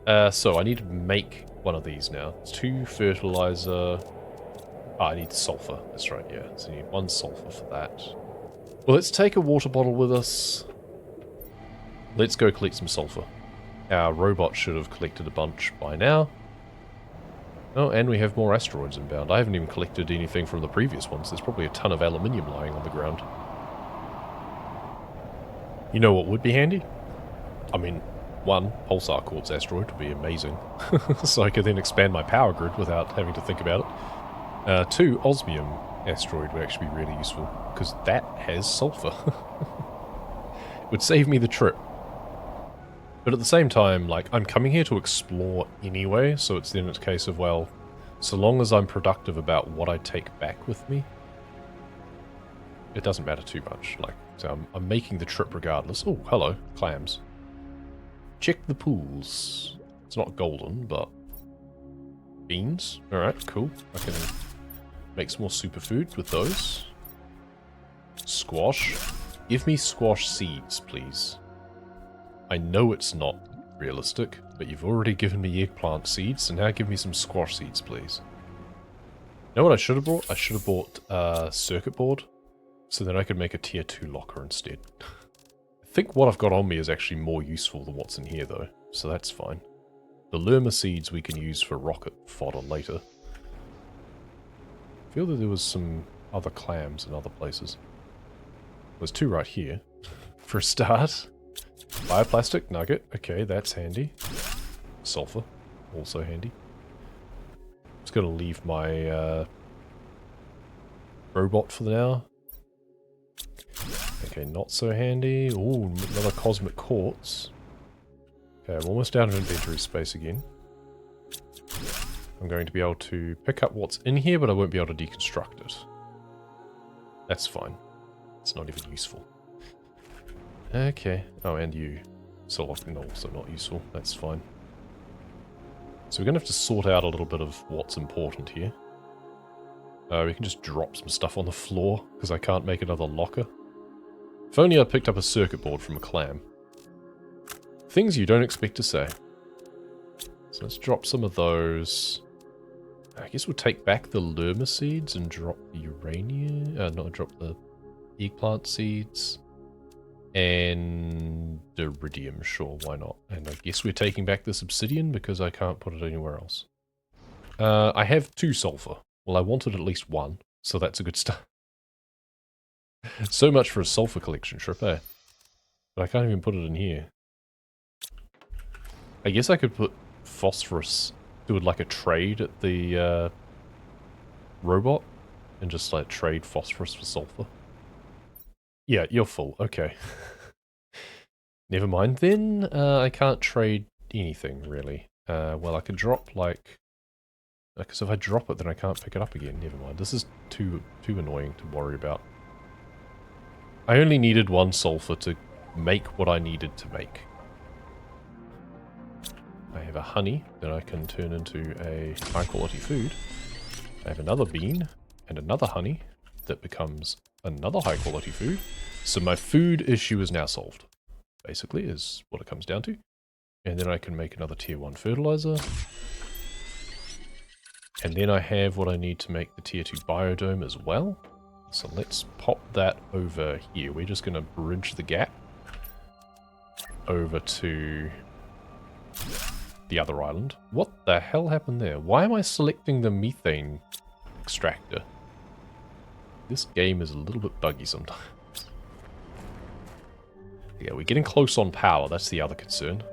So I need to make one of these now. 2 fertilizer. I need sulfur. That's right, yeah. So I need 1 sulfur for that. Well, let's take a water bottle with us. Let's go collect some sulfur. Our robot should have collected a bunch by now. Oh, and we have more asteroids inbound. I haven't even collected anything from the previous ones. There's probably a ton of aluminium lying on the ground. You know what would be handy? I mean, 1, pulsar quartz asteroid would be amazing. So I could then expand my power grid without having to think about it. 2, osmium asteroid would actually be really useful, because that has sulfur. It would save me the trip. But at the same time, like, I'm coming here to explore anyway, so it's then a case of, well, so long as I'm productive about what I take back with me, it doesn't matter too much. Like, so I'm making the trip regardless. Oh, hello, clams. Check the pools. It's not golden, but beans. Alright, cool. I can make some more superfood with those. Squash. Give me squash seeds, please. I know it's not realistic, but you've already given me eggplant seeds, so now give me some squash seeds, please. You know what I should have bought? I should have bought a circuit board, so then I could make a tier 2 locker instead. I think what I've got on me is actually more useful than what's in here, though, so that's fine. The lerma seeds we can use for rocket fodder later. I feel that there was some other clams in other places. There's 2 right here, for a start. Bioplastic nugget, okay, that's handy. Sulfur, also handy. Just gotta leave my robot for now. Okay, not so handy. Ooh, another cosmic quartz. Okay, I'm almost out of inventory space again. I'm going to be able to pick up what's in here, but I won't be able to deconstruct it. That's fine. It's not even useful. Okay. Oh, and you. So also not useful. That's fine. So we're going to have to sort out a little bit of what's important here. We can just drop some stuff on the floor, because I can't make another locker. If only I picked up a circuit board from a clam. Things you don't expect to say. So let's drop some of those. I guess we'll take back the lerma seeds and drop the uranium. Not drop the eggplant seeds. And iridium, sure, why not? And I guess we're taking back this obsidian because I can't put it anywhere else. I have 2 sulfur. Well, I wanted at least 1, so that's a good start. So much for a sulfur collection trip, eh? But I can't even put it in here. I guess I could put phosphorus, do it like a trade at the robot, and just like trade phosphorus for sulfur. Yeah, you're full. Okay. Never mind then. I can't trade anything, really. Well, I could drop, like... Because if I drop it, then I can't pick it up again. Never mind. This is too annoying to worry about. I only needed 1 sulfur to make what I needed to make. I have a honey that I can turn into a high-quality food. I have another bean and another honey that becomes another high-quality food. So my food issue is now solved, basically, is what it comes down to. And then I can make another tier 1 fertilizer. And then I have what I need to make the tier 2 biodome as well. So let's pop that over here. We're just going to bridge the gap over to the other island. What the hell happened there? Why am I selecting the methane extractor? This game is a little bit buggy sometimes. Yeah, we're getting close on power. That's the other concern.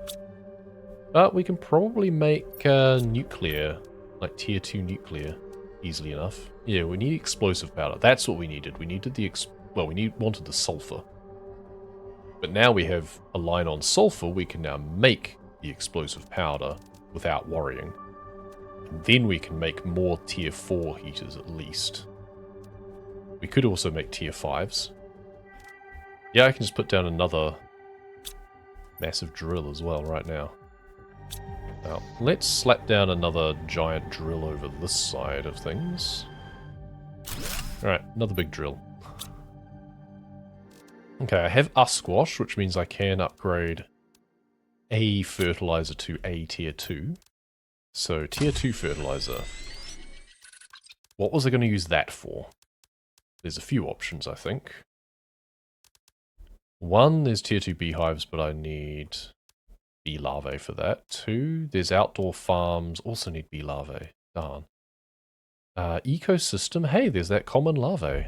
But we can probably make nuclear, like tier 2 nuclear, easily enough. Yeah, we need explosive powder. That's what we needed. We needed the wanted the sulfur. But now we have a line on sulfur, we can now make the explosive powder without worrying. And then we can make more tier 4 heaters at least. We could also make tier 5s. Yeah, I can just put down another massive drill as well right now. Now, let's slap down another giant drill over this side of things. Alright, another big drill. Okay, I have a squash, which means I can upgrade a fertilizer to a tier 2. So tier 2 fertilizer. What was I going to use that for? There's a few options, I think. One, there's tier 2 beehives, but I need bee larvae for that. 2, there's outdoor farms, also need bee larvae. Darn. Ecosystem, hey, there's that common larvae.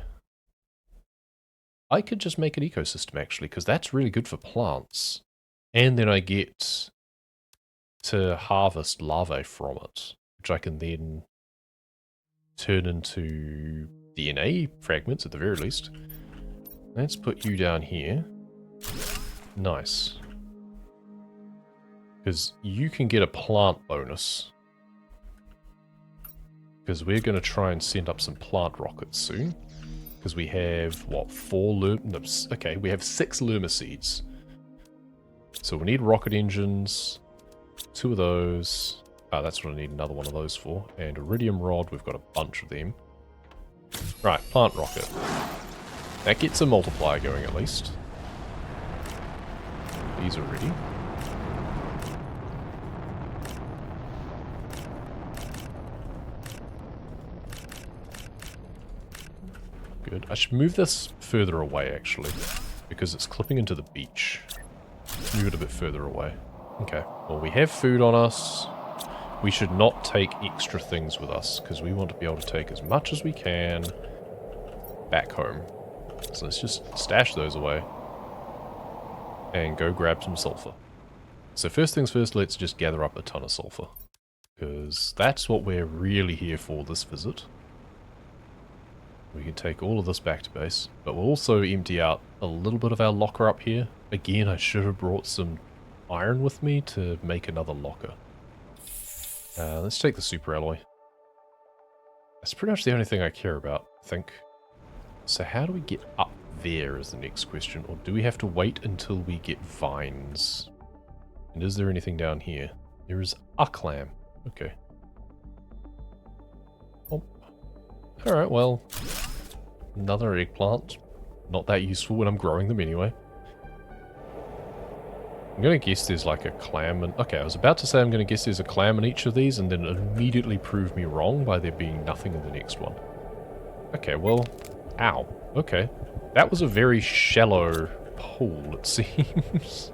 I could just make an ecosystem, actually, because that's really good for plants. And then I get to harvest larvae from it, which I can then turn into DNA fragments, at the very least. Let's put you down here. Nice. Because you can get a plant bonus. Because we're going to try and send up some plant rockets soon. Because we have, what, 4 okay, we have 6 Lerma seeds. So we need rocket engines. 2 of those. Ah, that's what I need another one of those for. And iridium rod, we've got a bunch of them. Right, plant rocket. That gets a multiplier going at least. These are ready. Good. I should move this further away, actually, because it's clipping into the beach. Move it a bit further away. Okay. Well, we have food on us. We should not take extra things with us, because we want to be able to take as much as we can back home. So let's just stash those away and go grab some sulfur. So first things first, let's just gather up a ton of sulfur, because that's what we're really here for this visit. We can take all of this back to base, but we'll also empty out a little bit of our locker up here. Again, I should have brought some iron with me to make another locker. Let's take the super alloy. That's pretty much the only thing I care about, I think. So how do we get up there is the next question, or do we have to wait until we get vines? And is there anything down here? There is a clam. Okay. Oh. Alright, well, another eggplant. Not that useful when I'm growing them anyway. I'm going to guess there's like a clam and... Okay, I was about to say I'm going to guess there's a clam in each of these and then immediately prove me wrong by there being nothing in the next one. Okay, well... Ow. Okay. That was a very shallow pool, it seems.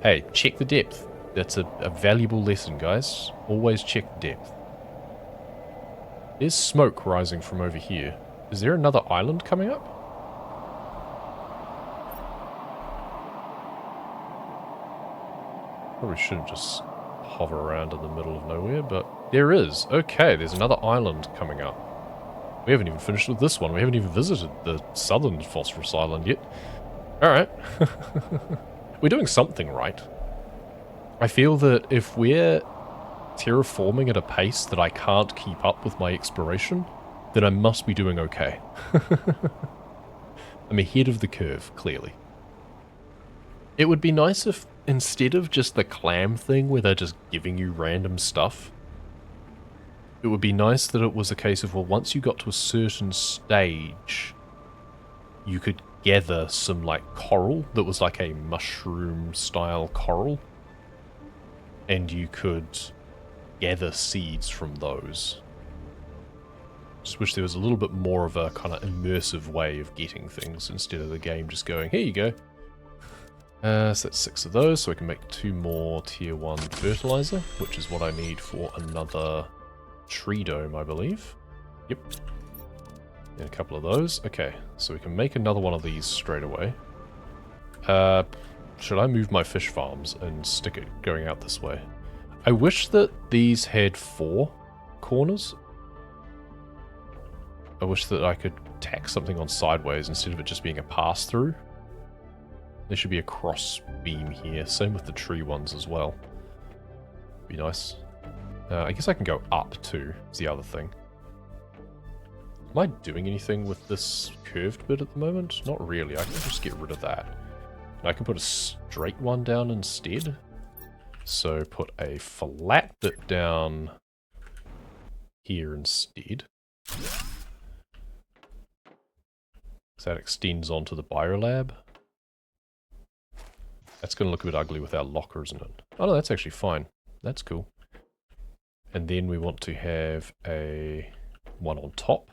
Hey, check the depth. That's a valuable lesson, guys. Always check the depth. There's smoke rising from over here. Is there another island coming up? Probably shouldn't just hover around in the middle of nowhere, but there is. Okay, there's another island coming up. We haven't even finished with this one. We haven't even visited the southern phosphorus island yet. Alright. We're doing something right. I feel that if we're terraforming at a pace that I can't keep up with my exploration, then I must be doing okay. I'm ahead of the curve, clearly. It would be nice if, instead of just the clam thing where they're just giving you random stuff, it would be nice that it was a case of, well, once you got to a certain stage, you could gather some, like, coral that was like a mushroom-style coral, and you could gather seeds from those. Just wish there was a little bit more of a kind of immersive way of getting things, instead of the game just going, here you go. So that's 6 of those, so I can make 2 more tier 1 fertilizer, which is what I need for another tree dome, I believe. Yep. And a couple of those. Okay, so we can make another one of these straight away. Should I move my fish farms and stick it going out this way? I wish that these had 4 corners. I wish that I could tack something on sideways instead of it just being a pass-through. There should be a cross beam here. Same with the tree ones as well. Be nice. I guess I can go up too, is the other thing. Am I doing anything with this curved bit at the moment? Not really. I can just get rid of that. And I can put a straight one down instead. So put a flat bit down here instead. So that extends onto the biolab. That's going to look a bit ugly with our locker, isn't it? Oh no, that's actually fine. That's cool. And then we want to have a one on top.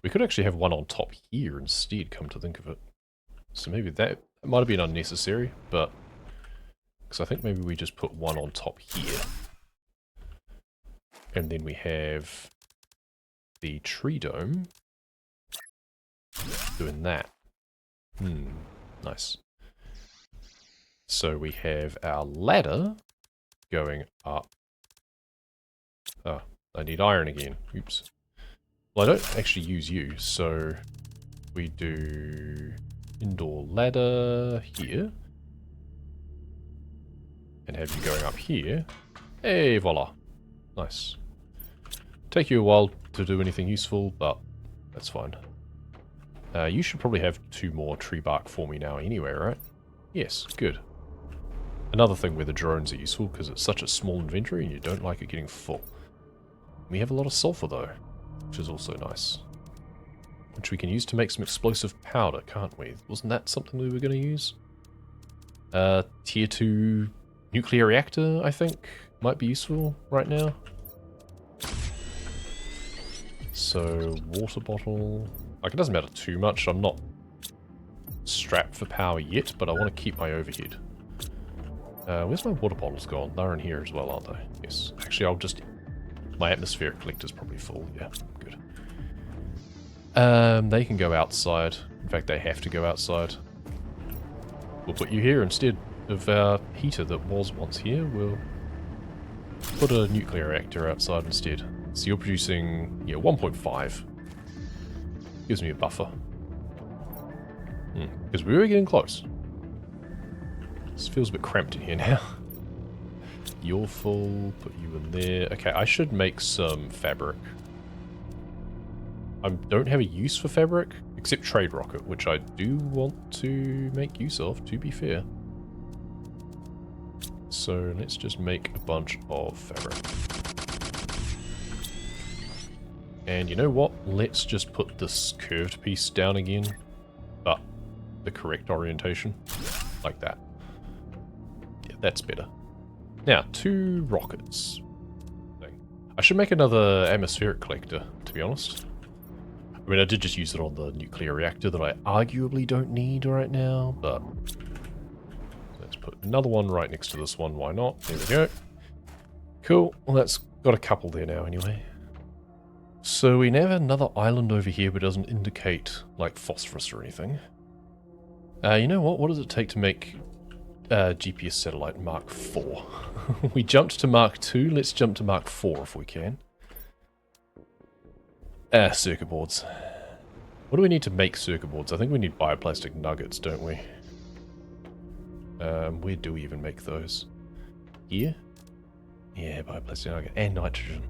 We could actually have one on top here instead, come to think of it. So maybe that might have been unnecessary, but... Because I think maybe we just put one on top here. And then we have the tree dome doing that. Nice. So we have our ladder going up. Oh, I need iron again. Oops. Well, I don't actually use you, so we do indoor ladder here. And have you going up here. Hey, voila. Nice. Take you a while to do anything useful, but that's fine. You should probably have 2 more tree bark for me now anyway, right? Yes, good. Another thing where the drones are useful, because it's such a small inventory and you don't like it getting full. We have a lot of sulfur though, which is also nice. Which we can use to make some explosive powder, can't we? Wasn't that something we were going to use? Tier 2 nuclear reactor, I think, might be useful right now. So, water bottle... Like, it doesn't matter too much. I'm not strapped for power yet, but I want to keep my overhead. Where's my water bottles gone? They're in here as well, aren't they? Yes. Actually, I'll just... My atmospheric collector's probably full. Yeah, good. They can go outside. In fact, they have to go outside. We'll put you here instead of our heater that was once here. We'll put a nuclear reactor outside instead. So you're producing, yeah, 1.5. Gives me a buffer. Because we were getting close. This feels a bit cramped in here now. You're full, put you in there. Okay, I should make some fabric. I don't have a use for fabric, except trade rocket, which I do want to make use of, to be fair. So let's just make a bunch of fabric. And you know what? Let's just put this curved piece down again, but the correct orientation, like that. Yeah, that's better. Now, 2 rockets. I should make another atmospheric collector, to be honest. I mean, I did just use it on the nuclear reactor that I arguably don't need right now, but... Let's put another one right next to this one, why not? There we go. Cool, well that's got a couple there now anyway. So we now have another island over here, but it doesn't indicate, like, phosphorus or anything. You know what? What does it take to make GPS satellite Mark 4? We jumped to Mark 2, let's jump to Mark 4 if we can. Circuit boards. What do we need to make circuit boards? I think we need bioplastic nuggets, don't we? Where do we even make those? Here? Yeah, bioplastic nugget. And nitrogen.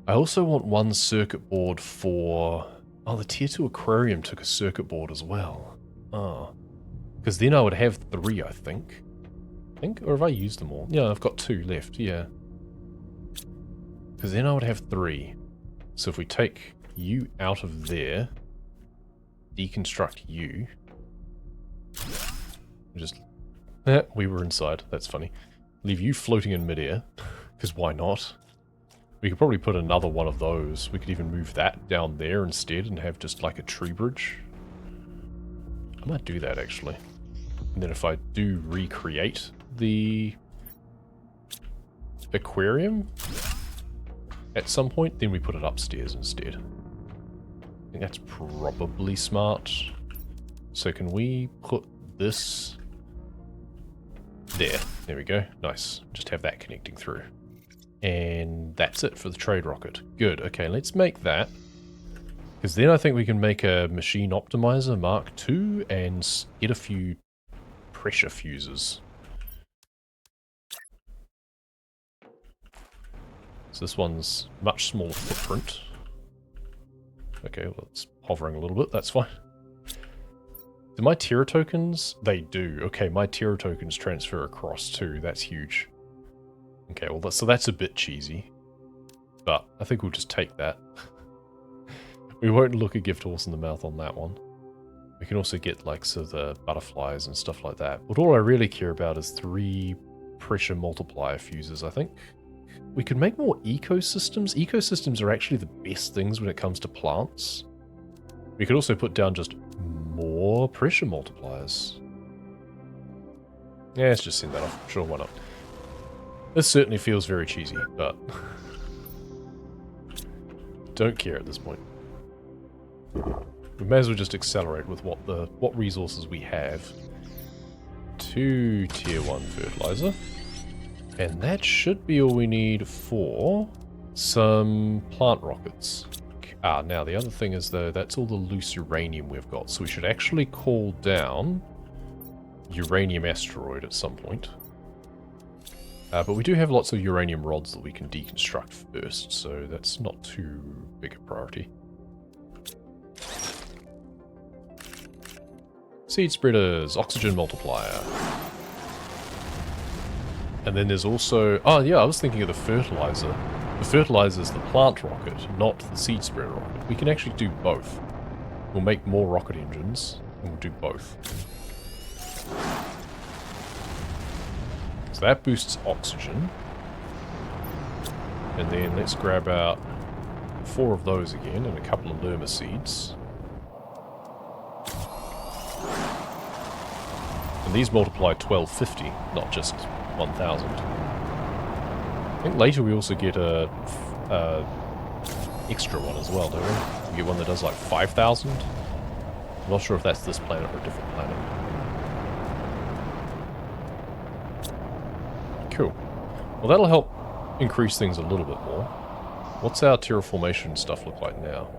I also want 1 circuit board for... Oh, the tier 2 aquarium took a circuit board as well. Oh. Because then I would have 3, I think. Or have I used them all? Yeah, I've got 2 left, yeah. Because then I would have 3. So if we take you out of there, deconstruct you... Just... we were inside, that's funny. Leave you floating in midair, because why not? We could probably put another one of those. We could even move that down there instead and have just like a tree bridge. I might do that actually. And then if I do recreate the aquarium at some point, then we put it upstairs instead. I think that's probably smart. So can we put this there? There we go. Nice. Just have that connecting through. And that's it for the trade rocket. Good. Okay, let's make that. Because then I think we can make a machine optimizer Mark II and get a few pressure fuses. So this one's much smaller footprint. Okay, well it's hovering a little bit, that's fine. Do my Terra tokens? They do. Okay, my Terra tokens transfer across too, that's huge. Okay, well so that's a bit cheesy. But I think we'll just take that. We won't look a gift horse in the mouth on that one. We can also get like so the butterflies and stuff like that. But all I really care about is 3 pressure multiplier fuses, I think. We could make more ecosystems. Ecosystems are actually the best things when it comes to plants. We could also put down just more pressure multipliers. Yeah, let's just send that off. Sure, why not? This certainly feels very cheesy, but don't care at this point. We may as well just accelerate with what resources we have. 2 tier 1 fertilizer. And that should be all we need for some plant rockets. Ah, now the other thing is though, that's all the loose uranium we've got. So we should actually call down uranium asteroid at some point. But we do have lots of uranium rods that we can deconstruct first, so that's not too big a priority. Seed spreaders, oxygen multiplier. And then there's also... Oh yeah, I was thinking of the fertilizer. The fertilizer is the plant rocket, not the seed spreader rocket. We can actually do both. We'll make more rocket engines, and we'll do both. So that boosts oxygen. And then let's grab out 4 of those again, and a couple of lerma seeds. And these multiply 1250, not just 1000. I think later we also get a extra one as well, don't we? We get one that does like 5000. I'm not sure if that's this planet or a different planet. Cool. Well, that'll help increase things a little bit more. What's our terraformation stuff look like now?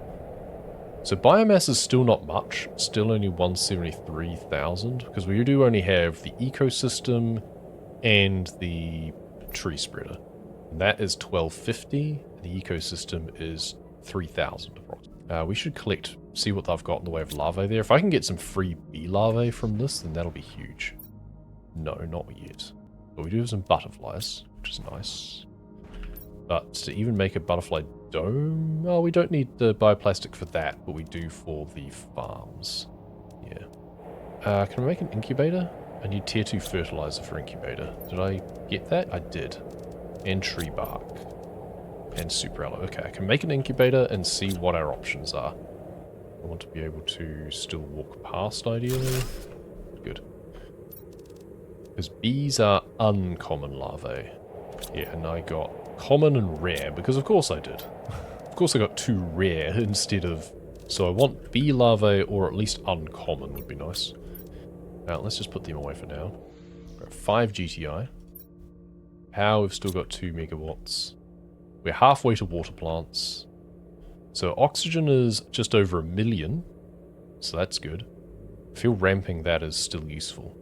So biomass is still not much, still only 173,000, because we do only have the ecosystem and the tree spreader. And that is 1250, and the ecosystem is 3,000 approximately. We should collect, see what they've got in the way of larvae there. If I can get some free bee larvae from this, then that'll be huge. No, not yet. But we do have some butterflies, which is nice. But to even make a butterfly dome... Oh, we don't need the bioplastic for that, but we do for the farms. Yeah. Can I make an incubator? I need tier 2 fertilizer for incubator. Did I get that? I did. And tree bark. And super aloe. Okay, I can make an incubator and see what our options are. I want to be able to still walk past, ideally. Good. Because bees are uncommon larvae. Yeah, and I got common and rare, because of course I did. Of course I got 2 rare instead of... So I want bee larvae, or at least uncommon would be nice. Now, let's just put them away for now. We're at 5 GTI. Power, we've still got 2 megawatts. We're halfway to water plants. So oxygen is just over 1 million. So that's good. I feel ramping that is still useful.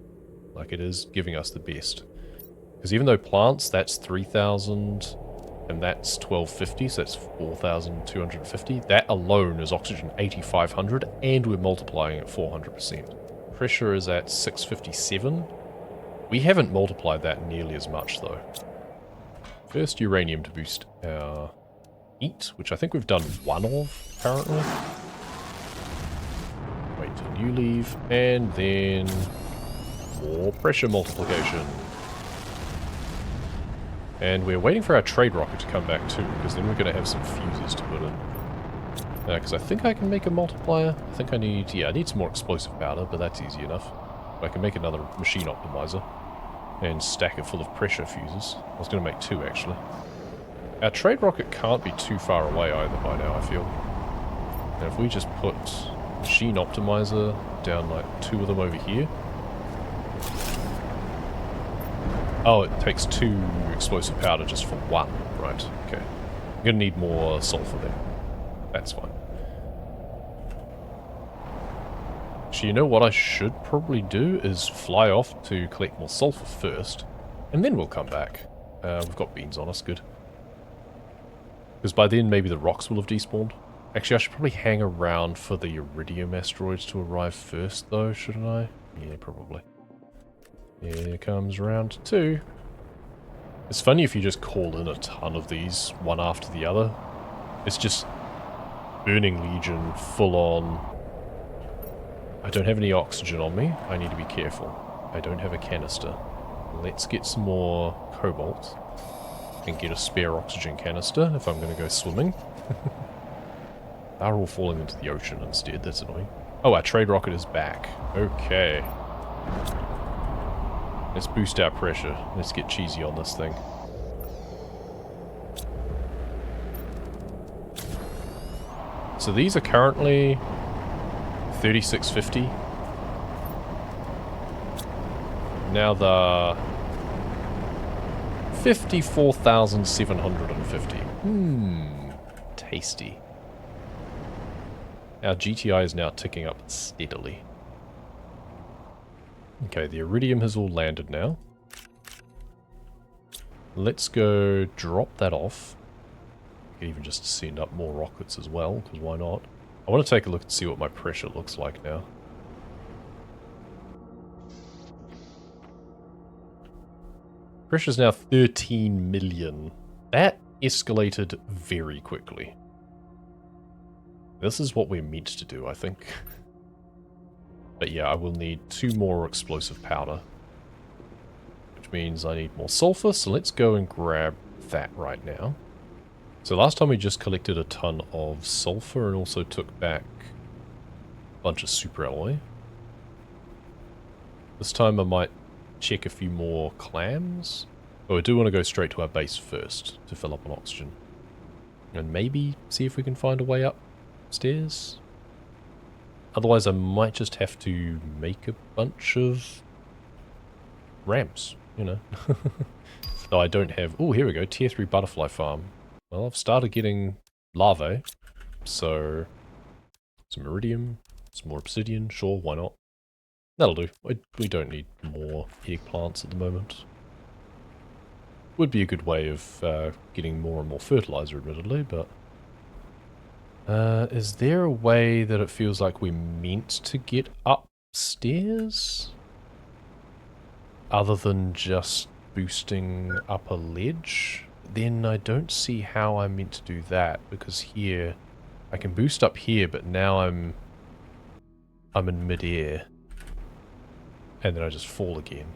Like it is giving us the best. Because even though plants, that's 3,000... and that's 1250, so that's 4,250. That alone is oxygen 8,500, and we're multiplying at 400%. Pressure is at 657. We haven't multiplied that nearly as much, though. First, uranium to boost our heat, which I think we've done 1 of, apparently. Wait till you leave, and then more pressure multiplication. And we're waiting for our trade rocket to come back too, because then we're going to have some fuses to put in. Because I think I can make a multiplier. I think I need... Yeah, I need some more explosive powder, but that's easy enough. I can make another machine optimizer and stack it full of pressure fuses. I was going to make 2, actually. Our trade rocket can't be too far away either by now, I feel. And if we just put machine optimizer down like 2 of them over here... Oh, it takes 2 explosive powder just for 1. Right, okay. I'm gonna need more sulfur then. That's fine. Actually, you know what I should probably do is fly off to collect more sulfur first, and then we'll come back. We've got beans on us, good. Because by then maybe the rocks will have despawned. Actually, I should probably hang around for the iridium asteroids to arrive first though, shouldn't I? Yeah, probably. Here comes round 2. It's funny if you just call in a ton of these, one after the other. It's just Burning Legion, full on... I don't have any oxygen on me. I need to be careful. I don't have a canister. Let's get some more cobalt and get a spare oxygen canister if I'm going to go swimming. They're all falling into the ocean instead. That's annoying. Oh, our trade rocket is back. Okay. Let's boost our pressure. Let's get cheesy on this thing. So these are currently 3650. Now the 54,750. Tasty. Our GTI is now ticking up steadily. Okay, the iridium has all landed now. Let's go drop that off. We can even just send up more rockets as well, because why not? I want to take a look and see what my pressure looks like now. Pressure's now 13 million. That escalated very quickly. This is what we're meant to do, I think. But yeah, I will need 2 more explosive powder. Which means I need more sulfur, so let's go and grab that right now. So last time we just collected a ton of sulfur and also took back a bunch of superalloy. This time I might check a few more clams. Oh, I do want to go straight to our base first to fill up on oxygen. And maybe see if we can find a way upstairs. Otherwise I might just have to make a bunch of ramps, you know. Though I don't have... Oh, here we go, tier 3 butterfly farm. Well, I've started getting larvae, so some iridium, some more obsidian, sure, why not? That'll do. We don't need more eggplants at the moment. Would be a good way of getting more and more fertilizer, admittedly, but... is there a way that it feels like we're meant to get upstairs? Other than just boosting up a ledge? Then I don't see how I'm meant to do that, because here, I can boost up here, but now I'm in mid-air. And then I just fall again.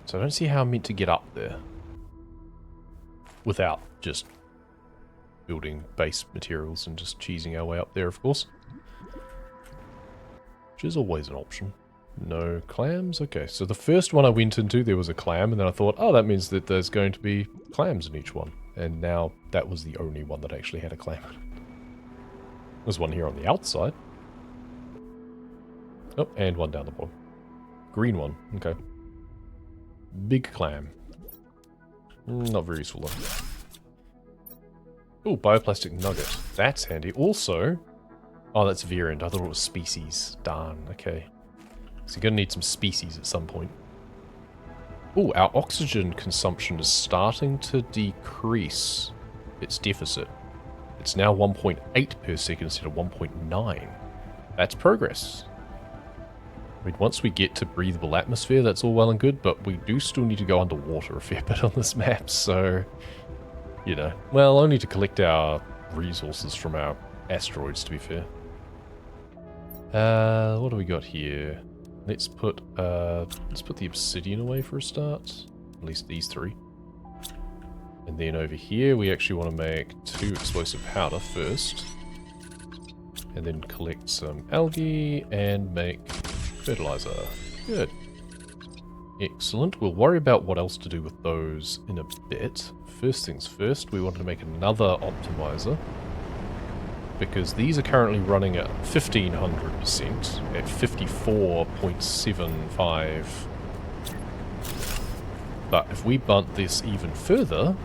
So I don't see how I'm meant to get up there. Without just building base materials and just cheesing our way up there, of course. Which is always an option. No clams? Okay, so the first one I went into, there was a clam, and then I thought, oh, that means that there's going to be clams in each one. And now that was the only one that actually had a clam in it. There's one here on the outside. Oh, and one down the bottom. Green one, okay. Big clam. Not very useful though. Oh, bioplastic nugget. That's handy. Also... Oh, that's variant. I thought it was species. Darn, okay. So you're going to need some species at some point. Oh, our oxygen consumption is starting to decrease its deficit. It's now 1.8 per second instead of 1.9. That's progress. I mean, once we get to breathable atmosphere, that's all well and good, but we do still need to go underwater a fair bit on this map, so... You know, well, only to collect our resources from our asteroids, to be fair. What do we got here? Let's put the obsidian away for a start. At least these 3. And then over here, we actually want to make 2 explosive powder first. And then collect some algae and make fertilizer. Good. Excellent. We'll worry about what else to do with those in a bit. First things first, we want to make another optimizer. Because these are currently running at 1500% at 54.75. But if we bump this even further,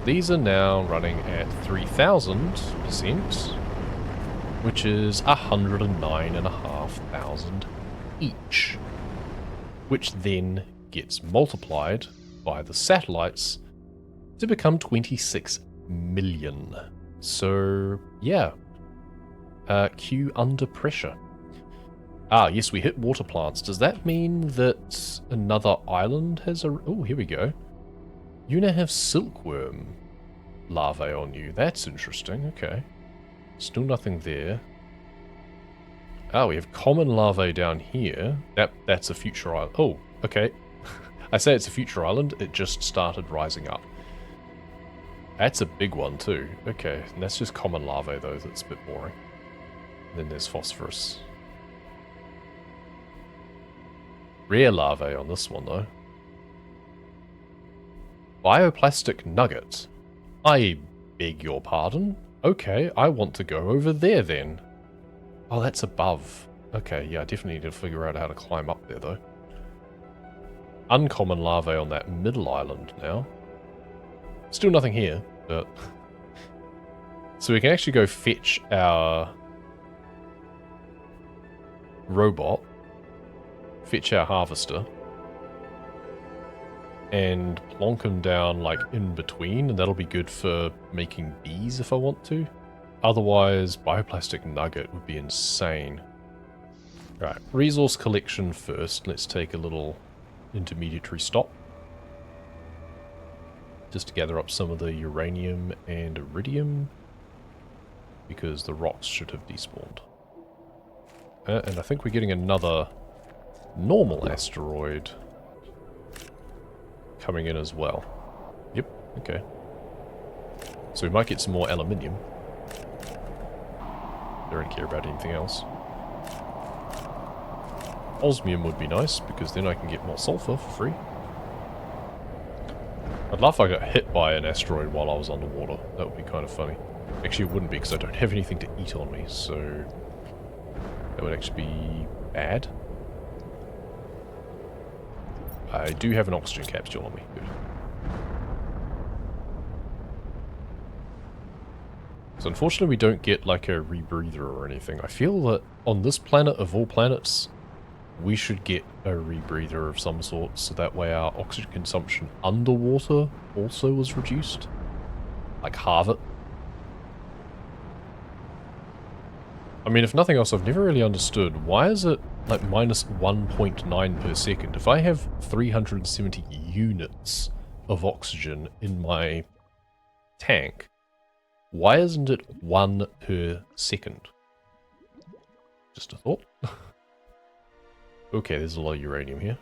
these are now running at 3000%, which is 109,500 each. Which then gets multiplied by the satellites to become 26 million. So, yeah. Q under pressure. Ah, yes, we hit water plants. Does that mean that another island has a... Oh, here we go. You now have silkworm larvae on you. That's interesting. Okay. Still nothing there. Ah, we have common larvae down here. That's a future island. Oh, okay. I say it's a future island. It just started rising up. That's a big one too. Okay, and that's just common larvae though. That's a bit boring. And then there's phosphorus. Rare larvae on this one though. Bioplastic nugget. I beg your pardon? Okay, I want to go over there then. Oh, that's above. Okay, yeah, I definitely need to figure out how to climb up there though. Uncommon larvae on that middle island now. Still nothing here, but... So we can actually go fetch our robot, fetch our harvester, and plonk him down like in between, and that'll be good for making bees if I want to. Otherwise, bioplastic nugget would be insane. Right, resource collection first. Let's take a little intermediary stop. Just to gather up some of the uranium and iridium, because the rocks should have despawned. And I think we're getting another normal asteroid coming in as well. Yep, okay. So we might get some more aluminium. Don't care about anything else. Osmium would be nice, because then I can get more sulfur for free. I'd love if I got hit by an asteroid while I was underwater. That would be kind of funny. Actually, it wouldn't be, because I don't have anything to eat on me, so... that would actually be bad. I do have an oxygen capsule on me. Good. So unfortunately we don't get like a rebreather or anything. I feel that on this planet of all planets, we should get a rebreather of some sort, so that way our oxygen consumption underwater also was reduced. Like halve it. I mean, if nothing else, I've never really understood, why is it like minus 1.9 per second? If I have 370 units of oxygen in my tank, why isn't it 1 per second? Just a thought. Okay, there's a lot of uranium here.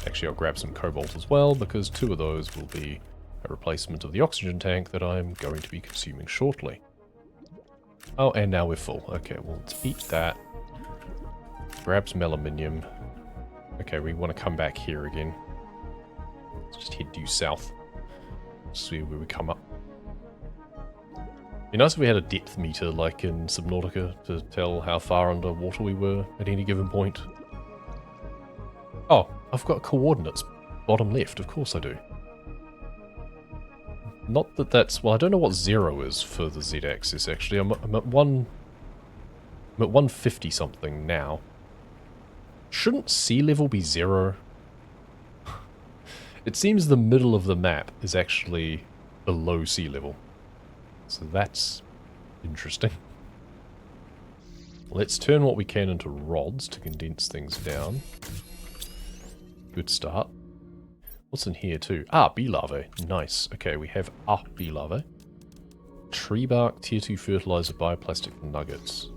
Actually, I'll grab some cobalt as well, because 2 of those will be a replacement of the oxygen tank that I'm going to be consuming shortly. Oh, and now we're full. Okay, well, let's eat that. Grab some aluminium. Okay, we want to come back here again. Let's just head due south. See where we come up. It'd be nice if we had a depth meter like in Subnautica to tell how far underwater we were at any given point. Oh, I've got coordinates. Bottom left, of course I do. Not that that's... well, I don't know what 0 is for the Z-axis, actually. I'm at 150 something now. Shouldn't sea level be 0? It seems the middle of the map is actually below sea level. So that's interesting. Let's turn what we can into rods to condense things down. Good start. What's in here too? Ah, bee larvae. Nice. Okay, we have bee larvae. Tree bark, tier 2 fertilizer, bioplastic nuggets.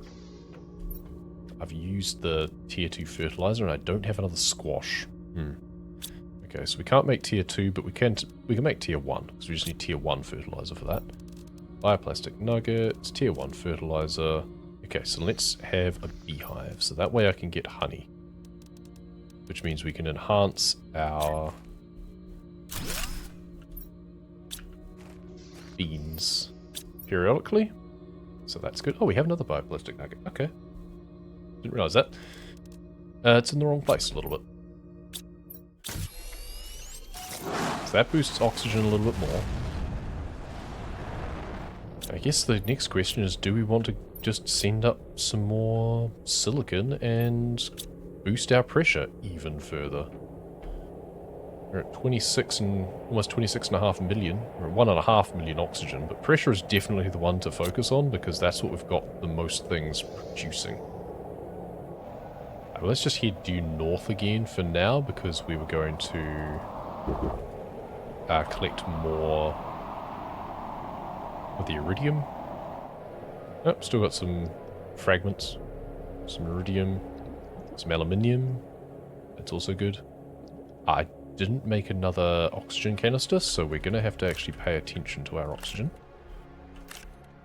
I've used the tier 2 fertilizer and I don't have another squash. Okay, so we can't make tier 2, but we can make tier 1, because we just need tier 1 fertilizer for that. Bioplastic nuggets, tier 1 fertilizer. Okay, so let's have a beehive, so that way I can get honey. Which means we can enhance our beans periodically. So that's good. Oh, we have another bioplastic nugget. Okay. Didn't realize that. It's in the wrong place a little bit. So that boosts oxygen a little bit more. I guess the next question is, do we want to just send up some more silicon and boost our pressure even further? We're at 26 and almost 26.5 million. We're at 1.5 million oxygen, but pressure is definitely the one to focus on because that's what we've got the most things producing. Let's just head due north again for now because we were going to collect more of the iridium. Oh, still got some fragments. Some iridium. Some aluminium. That's also good. I didn't make another oxygen canister, so we're going to have to actually pay attention to our oxygen.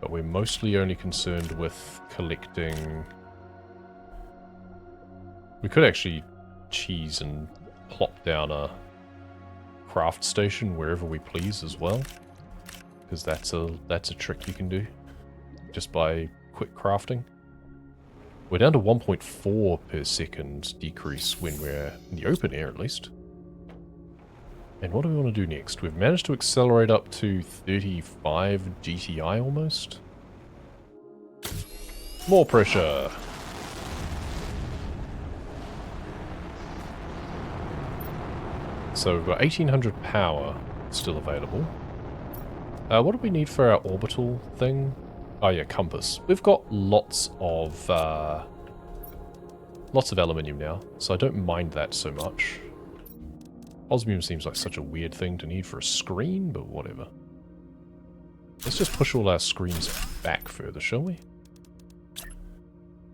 But we're mostly only concerned with collecting... We could actually cheese and plop down a craft station wherever we please as well. Because that's a trick you can do. Just by quick crafting. We're down to 1.4 per second decrease when we're in the open air at least. And what do we want to do next? We've managed to accelerate up to 35 GTI almost. More pressure. So we've got 1800 power still available. What do we need for our orbital thing? Oh yeah, compass. We've got lots of aluminium now, so I don't mind that so much. Osmium seems like such a weird thing to need for a screen, but whatever. Let's just push all our screens back further, shall we?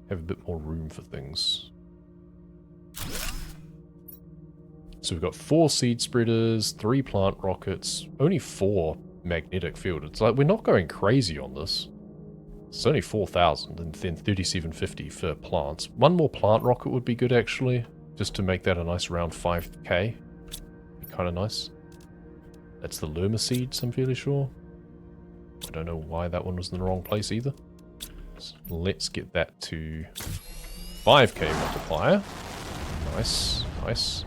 Have a bit more room for things. So we've got 4 seed spreaders, 3 plant rockets, only 4 magnetic field. It's like we're not going crazy on this. It's only 4,000 and then 3750 for plants. One more plant rocket would be good actually, just to make that a nice round 5k. Be kind of nice. That's the Lerma seeds, I'm fairly sure. I don't know why that one was in the wrong place either. So let's get that to 5k multiplier. Nice, nice.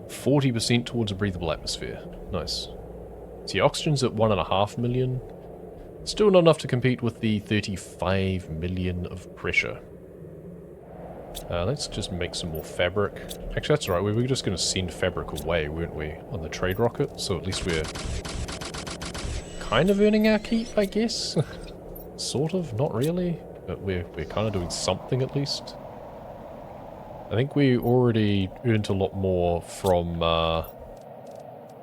40% towards a breathable atmosphere. Nice. See, oxygen's at 1.5 million. Still not enough to compete with the 35 million of pressure. Let's just make some more fabric. Actually, that's alright. We were just going to send fabric away, weren't we, on the trade rocket? So at least we're kind of earning our keep, I guess. Sort of, not really. But we're kind of doing something at least. I think we already earned a lot more from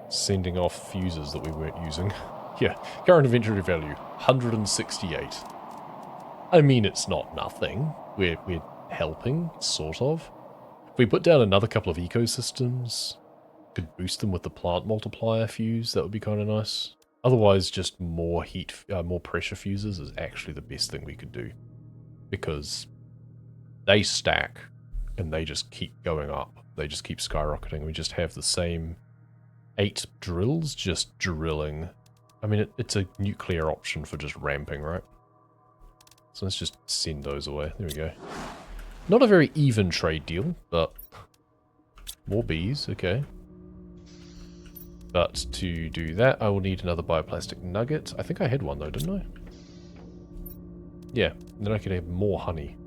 sending off fuses that we weren't using. Yeah, current inventory value, 168. I mean, it's not nothing. We're helping, sort of. If we put down another couple of ecosystems, could boost them with the plant multiplier fuse, that would be kind of nice. Otherwise, just more more pressure fuses is actually the best thing we could do. Because they stack, and they just keep going up. They just keep skyrocketing. We just have the same 8 drills just drilling. I mean, it's a nuclear option for just ramping, right? So let's just send those away. There we go. Not a very even trade deal, but more bees, okay. But to do that, I will need another bioplastic nugget. I think I had one though, didn't I? Yeah, then I could have more honey.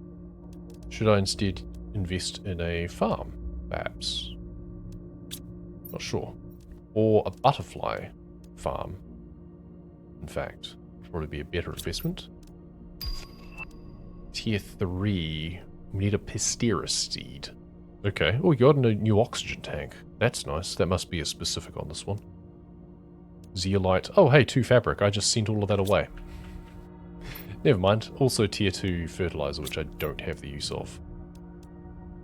Should I instead invest in a farm, perhaps? Not sure. Or a butterfly farm. In fact, would probably be a better investment. Tier 3. We need a Pisteris seed. Okay. Oh, we got a new oxygen tank. That's nice. That must be a specific on this one. Zeolite. Oh, hey, 2 fabric. I just sent all of that away. Never mind. Also tier 2 fertilizer, which I don't have the use of.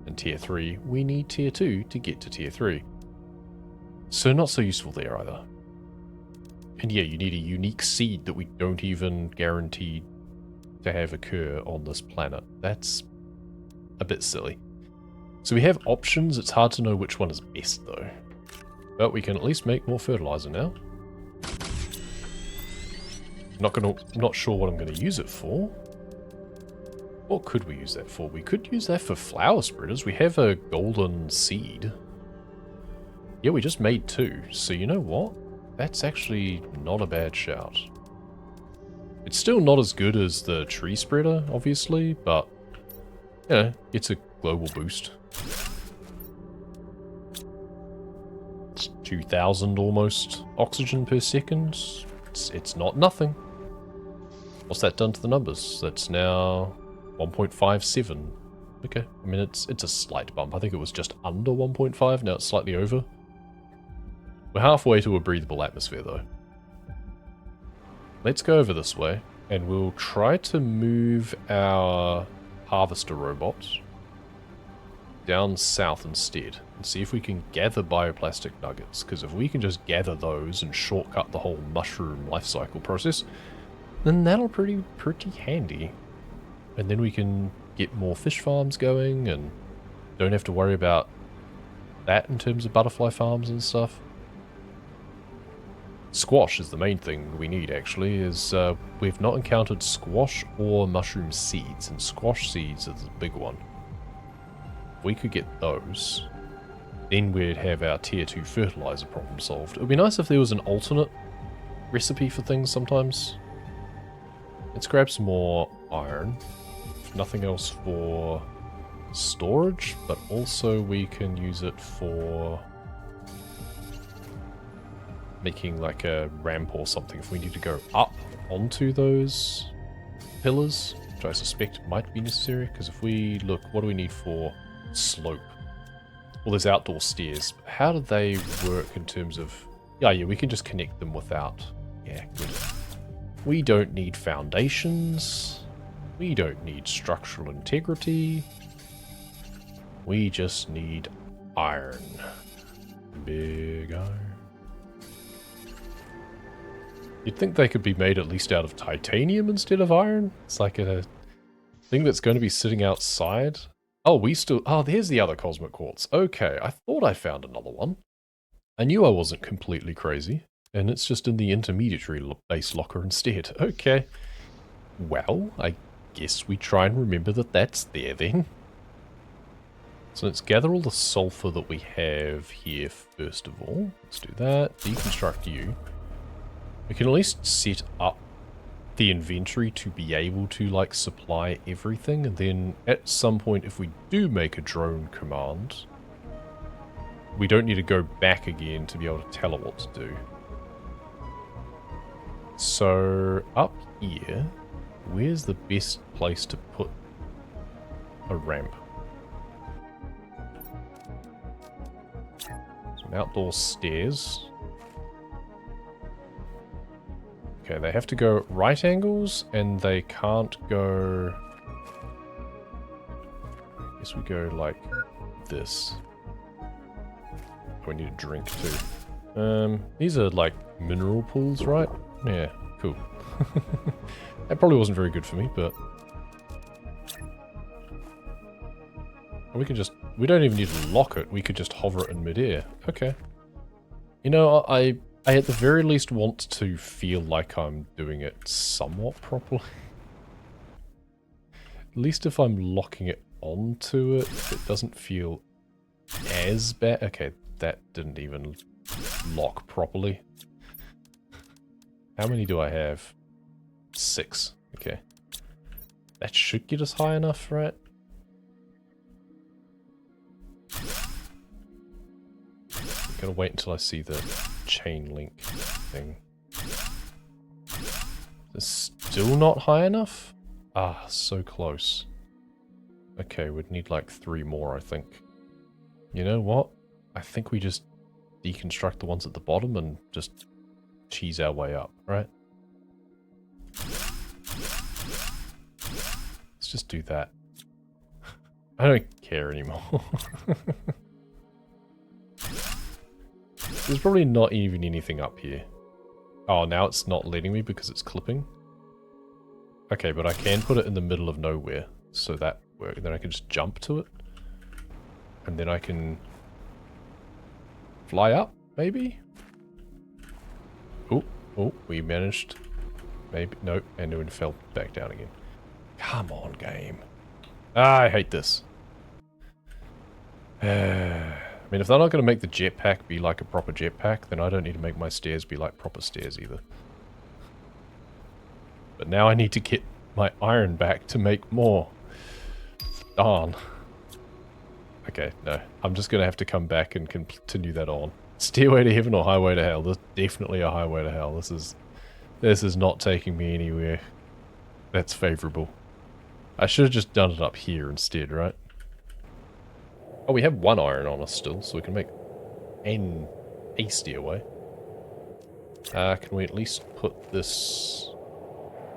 And tier 3, we need tier 2 to get to tier 3. So not so useful there either. And yeah, you need a unique seed that we don't even guarantee to have occur on this planet. That's a bit silly. So we have options, it's hard to know which one is best though. But we can at least make more fertilizer now. Not sure what I'm going to use it for. What could we use that for? We could use that for flower spreaders. We have a golden seed. Yeah, we just made 2. So you know what? That's actually not a bad shout. It's still not as good as the tree spreader, obviously, but, you know, it's a global boost. It's 2,000 almost oxygen per second. It's not nothing. What's that done to the numbers? That's now 1.57. Okay, I mean, it's a slight bump. I think it was just under 1.5, now it's slightly over. We're halfway to a breathable atmosphere, though. Let's go over this way. And we'll try to move our harvester robot down south instead and see if we can gather bioplastic nuggets, because if we can just gather those and shortcut the whole mushroom life cycle process, then that'll pretty handy. And then we can get more fish farms going and don't have to worry about that in terms of butterfly farms and stuff. Squash is the main thing we need, actually, is we've not encountered squash or mushroom seeds, and squash seeds is the big one. If we could get those, then we'd have our tier 2 fertilizer problem solved. It would be nice if there was an alternate recipe for things sometimes. Let's grab some more iron. If nothing else for storage, but also we can use it for making like a ramp or something if we need to go up onto those pillars, which I suspect might be necessary, because if we look, what do we need for slope? Well, there's outdoor stairs. How do they work in terms of... Yeah, we can just connect them without... Yeah, good. We don't need foundations. We don't need structural integrity. We just need iron. Big iron. You'd think they could be made at least out of titanium instead of iron. It's like a thing that's going to be sitting outside. Oh, we still... Oh, there's the other cosmic quartz. Okay, I thought I found another one. I knew I wasn't completely crazy. And it's just in the intermediary base locker instead. Okay. Well, I guess we try and remember that that's there then. So let's gather all the sulfur that we have here first of all. Let's do that. Deconstruct you. We can at least set up the inventory to be able to, like, supply everything. And then at some point, if we do make a drone command, we don't need to go back again to be able to tell it what to do. So, up here, where's the best place to put a ramp? Some outdoor stairs. Okay, they have to go right angles, and they can't go... I guess we go like this. We need a drink too. These are like mineral pools, right? Yeah, cool. That probably wasn't very good for me, but... We can just... We don't even need to lock it, we could just hover it in midair. Okay. You know, I at the very least want to feel like I'm doing it somewhat properly. At least if I'm locking it onto it, it doesn't feel as bad. Okay, that didn't even lock properly. How many do I have? 6. Okay. That should get us high enough, right? Gotta wait until I see the chain link thing. It's still not high enough? Ah, so close. Okay, we'd need like 3 more, I think. You know what? I think we just deconstruct the ones at the bottom and just cheese our way up, right? Let's just do that. I don't care anymore. There's probably not even anything up here. Oh, now it's not letting me because it's clipping. Okay, but I can put it in the middle of nowhere, so that works. Then I can just jump to it. And then I can fly up, maybe? Oh, we managed. Maybe, nope, and then fell back down again. Come on, game. Ah, I hate this. I mean, if they're not going to make the jetpack be like a proper jetpack, then I don't need to make my stairs be like proper stairs either. But now I need to get my iron back to make more. Darn. Okay, no. I'm just going to have to come back and continue that on. Stairway to heaven or highway to hell? There's definitely a highway to hell. This is not taking me anywhere that's favorable. I should have just done it up here instead, right? Oh, we have 1 iron on us still, so we can make a stairway. Can we at least put this...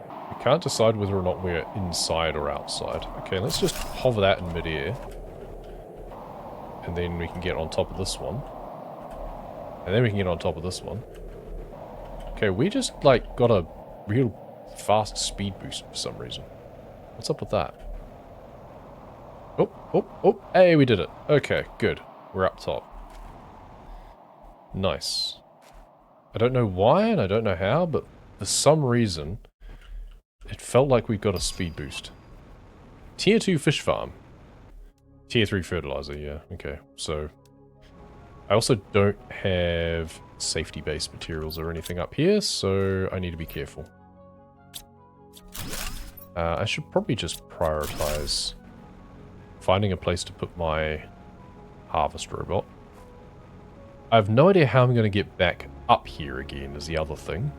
We can't decide whether or not we're inside or outside. Okay, let's just hover that in midair. And then we can get on top of this one. And then we can get on top of this one. Okay, we just, like, got a real fast speed boost for some reason. What's up with that? Oh, oh, oh. Hey, we did it. Okay, good. We're up top. Nice. I don't know why and I don't know how, but for some reason, it felt like we got a speed boost. Tier 2 fish farm. Tier 3 fertilizer, yeah. Okay, so I also don't have safety-based materials or anything up here, so I need to be careful. I should probably just prioritize finding a place to put my harvest robot. I have no idea how I'm going to get back up here again is the other thing.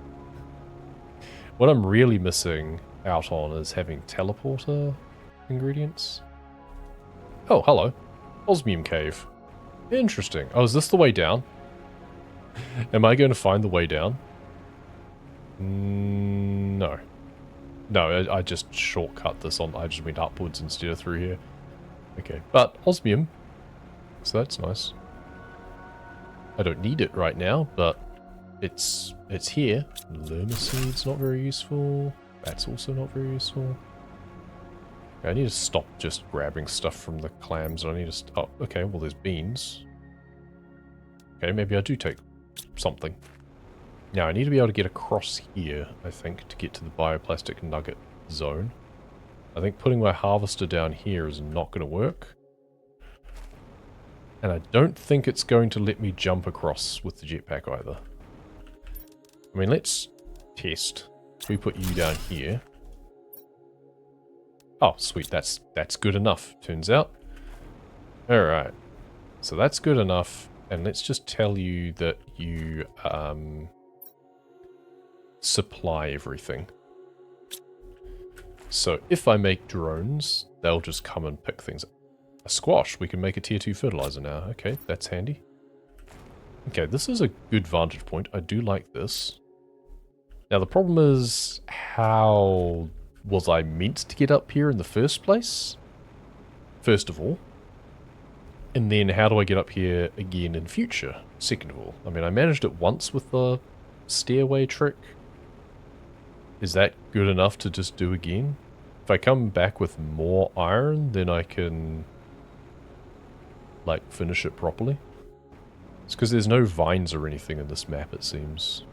What I'm really missing out on is having teleporter ingredients. Oh, hello. Osmium cave. Interesting. Oh, is this the way down? Am I going to find the way down? No. No, I just shortcut this on. I just went upwards instead of through here. Okay, but osmium. So that's nice. I don't need it right now, but it's here. Lerma seed's not very useful. That's also not very useful. I need to stop just grabbing stuff from the clams. I need to... Oh, okay, well there's beans. Okay, maybe I do take something. Now, I need to be able to get across here, I think, to get to the bioplastic nugget zone. I think putting my harvester down here is not going to work. And I don't think it's going to let me jump across with the jetpack either. I mean, let's test. We put you down here. Oh, sweet. That's good enough, turns out. Alright. So that's good enough. And let's just tell you that you supply everything. So if I make drones, they'll just come and pick things up. A squash. We can make a tier 2 fertilizer now. Okay, that's handy. Okay, this is a good vantage point. I do like this. Now the problem is, how was I meant to get up here in the first place? First of all. And then how do I get up here again in future? Second of all. I mean, I managed it once with the stairway trick. Is that good enough to just do again? If I come back with more iron, then I can, like, finish it properly. It's because there's no vines or anything in this map, it seems.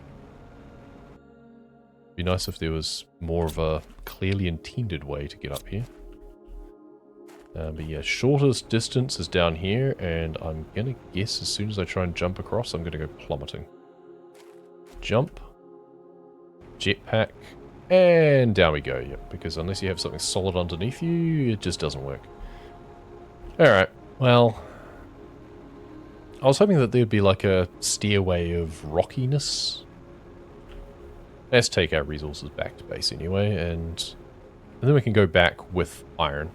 Be nice if there was more of a clearly intended way to get up here. But yeah, shortest distance is down here, and I'm gonna guess as soon as I try and jump across, I'm gonna go plummeting. Jump. Jetpack. And down we go, yep. Because unless you have something solid underneath you, it just doesn't work. Alright, well... I was hoping that there'd be like a stairway of rockiness. Let's take our resources back to base anyway, and then we can go back with iron.